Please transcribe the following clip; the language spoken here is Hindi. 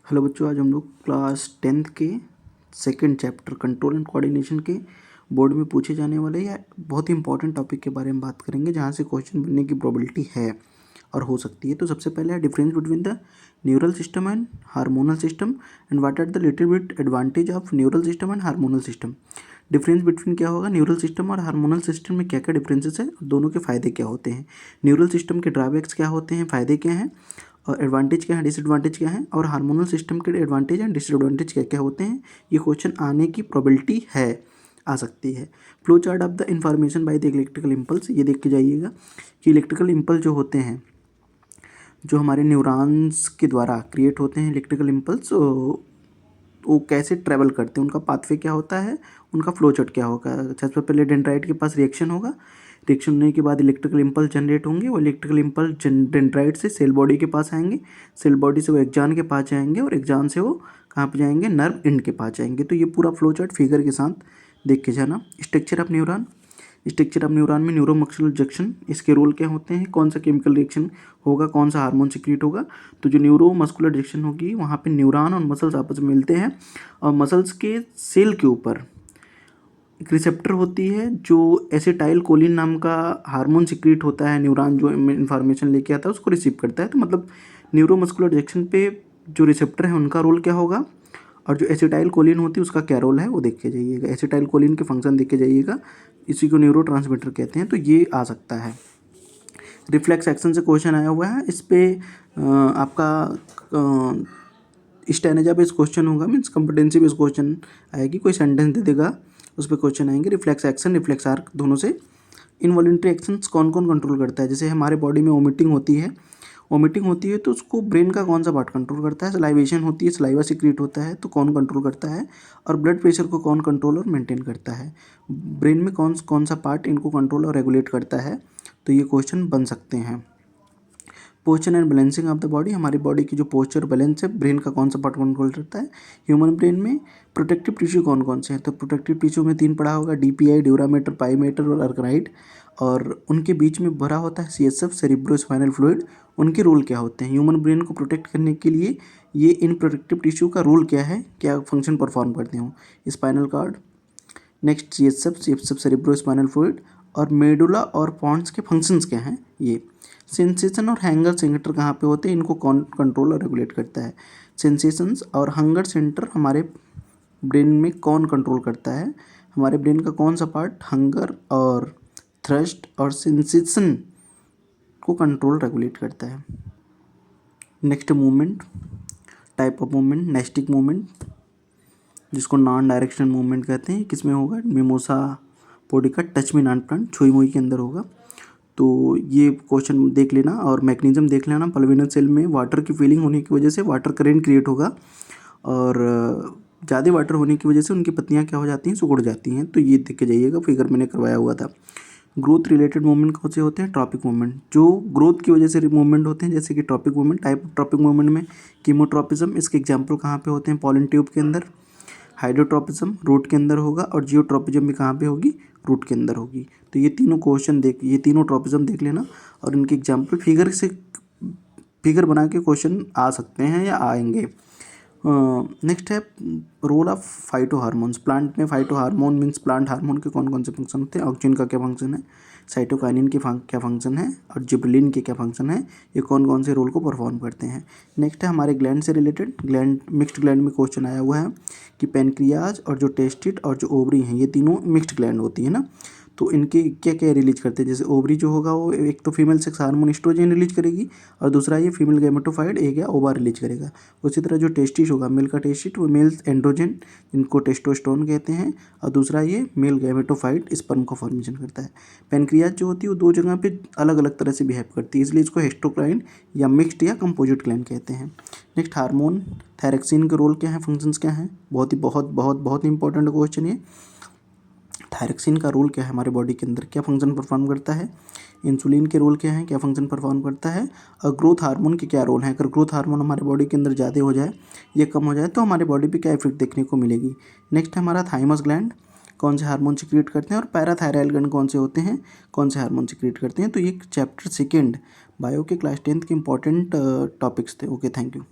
हेलो बच्चों, आज हम लोग क्लास 10th के second chapter control and coordination के बोर्ड में पूछे जाने वाले या बहुत ही इंपॉर्टेंट टॉपिक के बारे में बात करेंगे, जहाँ से क्वेश्चन बनने की प्रोबेबिलिटी है और हो सकती है। तो सबसे पहले है difference between the neural system and hormonal system and what are the little bit advantage of neural system and hormonal system. Difference between क्या होगा, न्यूरल सिस्टम और हार्मोनल सिस्टम में क्या क्या डिफरेंसेस है, दोनों के फ़ायदे क्या होते हैं, न्यूरल सिस्टम के ड्रॉबैक्स क्या होते हैं, फ़ायदे क्या हैं और एडवांटेज क्या है, डिसएडवांटेज क्या है, और हार्मोनल सिस्टम के एडवांटेज एंड डिसएडवांटेज क्या क्या होते हैं। ये क्वेश्चन आने की प्रोबेबिलिटी है, आ सकती है। Flow chart of the information by the electrical impulse, ये देख के जाइएगा कि इलेक्ट्रिकल इम्पल्स जो होते हैं, जो हमारे न्यूरॉन्स के द्वारा क्रिएट होते हैं इलेक्ट्रिकल इम्पल्स, वो कैसे ट्रैवल करते हैं, उनका पाथवे क्या होता है, उनका फ्लो चार्ट क्या होगा। सबसे पहले डेंड्राइट के पास रिएक्शन होगा, रिएक्शन होने के बाद इलेक्ट्रिकल इम्पल्स जनरेट होंगे, वो इलेक्ट्रिकल इम्पल्स डेंड्राइट से सेल बॉडी के पास आएंगे, सेल बॉडी से वो एक्जान के पास जाएंगे और एक्जान से वो कहाँ पे जाएंगे, नर्व एंड के पास जाएंगे। तो ये पूरा फ्लो चार्ट फिगर के साथ देख के जाना। Structure of neuron, structure of neuron में न्यूरोमस्कुलर जंक्शन, इसके रोल क्या होते हैं, कौन सा केमिकल रिएक्शन होगा, कौन सा हार्मोन सिक्रीट होगा। तो जो न्यूरोमस्कुलर जंक्शन होगी, वहाँ पे न्यूरॉन और मसल्स आपस में मिलते हैं और मसल्स के सेल के ऊपर एक रिसेप्टर होती है जो एसिटाइल कोलिन नाम का हार्मोन सिक्रीट होता है। न्यूरॉन जो इन्फॉर्मेशन लेके आता है उसको रिसीव करता है। तो मतलब न्यूरोमस्कुलर जंक्शन पे जो रिसेप्टर है उनका रोल क्या होगा, और जो एसिटाइल कोलिन होती है उसका क्या रोल है वो देख के जाइएगा। एसिटाइल कोलिन के फंक्शन देख के जाइएगा, इसी को न्यूरो ट्रांसमीटर कहते हैं। तो ये आ सकता है। रिफ्लेक्स एक्शन से क्वेश्चन आया हुआ है, इस पर आपका स्टेनेजा बेस्ड क्वेश्चन होगा, मीन्स कंपिटेंसी बेस्ड क्वेश्चन आएगी, कोई सेंटेंस दे देगा उस पर क्वेश्चन आएंगे। रिफ्लेक्स एक्शन, रिफ्लेक्स आर्क दोनों से। इनवॉलेंट्री एक्शंस कौन कौन कंट्रोल करता है, जैसे हमारे बॉडी में वोमिटिंग होती है, वोमिटिंग होती है तो उसको ब्रेन का कौन सा पार्ट कंट्रोल करता है। सलाइवेशन होती है, सलाइवा सिक्रीट होता है, तो कौन कंट्रोल करता है। और ब्लड प्रेशर को कौन कंट्रोल और मेंटेन करता है, ब्रेन में कौन कौन सा पार्ट इनको कंट्रोल और रेगुलेट करता है। तो ये क्वेश्चन बन सकते हैं। Posture and balancing of the body, हमारी बॉडी की जो पोस्चर बैलेंस है, ब्रेन का कौन सा पार्ट कंट्रोल करता है। ह्यूमन ब्रेन में प्रोटेक्टिव टिश्यू कौन कौन से हैं, तो प्रोटेक्टिव टिश्यू में 3 पढ़ा होगा, डीपीआई, ड्यूरामेटर, पाईमेटर और अर्कनाइट, और उनके बीच में भरा होता है सीएसएफ, सेरिब्रोस्पाइनल फ्लूइड। उनके रोल क्या होते हैं, ह्यूमन ब्रेन को प्रोटेक्ट करने के लिए ये इन प्रोटेक्टिव टिश्यू का रोल क्या है, क्या फंक्शन परफॉर्म करते हो। Spinal cord, next CSF cerebrospinal fluid, और मेडुला और पॉन्ड्स के फंक्शंस क्या हैं ये। सेंसेशन और हैंगर सेंटर कहाँ पे होते हैं, इनको कौन कंट्रोल और रेगुलेट करता है। सेंसेशंस और हंगर सेंटर हमारे ब्रेन में कौन कंट्रोल करता है, हमारे ब्रेन का कौन सा पार्ट हंगर और थ्रस्ट और सेंसेशन को कंट्रोल रेगुलेट करता है। Next movement, type of movement, nastic movement, जिसको नॉन डायरेक्शनल मूवमेंट कहते हैं, किसमें होगा, mimosa pudica, touch me not plant, छुई मुई के अंदर होगा। तो ये क्वेश्चन देख लेना और मैकेनिज्म देख लेना। पल्विनल सेल में वाटर की फीलिंग होने की वजह से वाटर करेंट क्रिएट होगा, और ज़्यादा वाटर होने की वजह से उनकी पत्तियाँ क्या हो जाती हैं, सिकुड़ जाती हैं। तो ये देख के जाइएगा, फिगर मैंने करवाया हुआ था। ग्रोथ रिलेटेड मूवमेंट कौन से होते हैं, ट्रॉपिक मूवमेंट, जो ग्रोथ की वजह से मूवमेंट होते हैं, जैसे कि tropic movement. Type of tropic movement में कीमोट्रॉपिज्म, इसके एग्जाम्पल कहाँ पे होते हैं, पॉलन ट्यूब के अंदर। हाइड्रोट्रॉपिज्म रूट के अंदर होगा, और जियोट्रॉपिज्म भी कहाँ पे होगी, रूट के अंदर होगी। तो ये तीनों क्वेश्चन ये तीनों ट्रॉपिज्म देख लेना, और इनके एग्जाम्पल फिगर बना के क्वेश्चन आ सकते हैं या आएंगे। नेक्स्ट है role of phyto hormones. Plant में phyto hormone means plant hormone के कौन कौन से फंक्शन होते हैं, ऑक्सीजन का क्या फंक्शन है, साइटोकाइनिन के क्या फंक्शन है, और जिबरिलिन के क्या फंक्शन है, ये कौन कौन से रोल को परफॉर्म करते हैं। नेक्स्ट है हमारे ग्लैंड से रिलेटेड, ग्लैंड मिक्स्ड ग्लैंड में क्वेश्चन आया हुआ है कि पेनक्रियाज और जो टेस्टिड और जो ओवरी हैं, ये तीनों मिक्स्ड ग्लैंड होती है ना। तो इनके क्या क्या रिलीज करते हैं, जैसे ओवरी जो होगा वो एक तो female sex hormone oestrogen release करेगी, और दूसरा ये फीमेल गैमेटोफाइट एक या ओवा रिलीज करेगा। उसी तरह जो टेस्टिस होगा, मेल का टेस्टिस वो मेल एंड्रोजन जिनको टेस्टोस्टेरोन कहते हैं, और दूसरा ये मेल गैमेटोफाइट स्पर्म को फॉर्मेशन करता है। पेनक्रियाज जो होती है वो 2 जगह पे अलग अलग तरह से बिहेव करती है, इसलिए इसको हिस्टोक्राइन या मिक्स्ड या कंपोजिट ग्लैंड कहते हैं। नेक्स्ट हार्मोन, थायरक्सिन के रोल क्या है, फंक्शंस क्या हैं, बहुत ही बहुत बहुत बहुत इंपॉर्टेंट क्वेश्चन है। थायरक्सिन का रोल क्या है हमारे बॉडी के अंदर, क्या फंक्शन परफॉर्म करता है। इंसुलिन के रोल क्या है, क्या फंक्शन परफॉर्म करता है। और ग्रोथ हार्मोन के क्या रोल है, अगर ग्रोथ हार्मोन हमारे बॉडी के अंदर ज़्यादा हो जाए या कम हो जाए तो हमारे बॉडी पे क्या इफेक्ट देखने को मिलेगी। नेक्स्ट है हमारा थाइमस ग्लैंड, कौन से हार्मोन सिक्रिएट करते हैं, और पैराथायराइड ग्लैंड कौन से होते हैं, कौन से हार्मोन सिक्रिएट करते हैं। तो ये चैप्टर 2 बायो के क्लास 10th के इंपॉर्टेंट टॉपिक्स थे। Okay, thank you.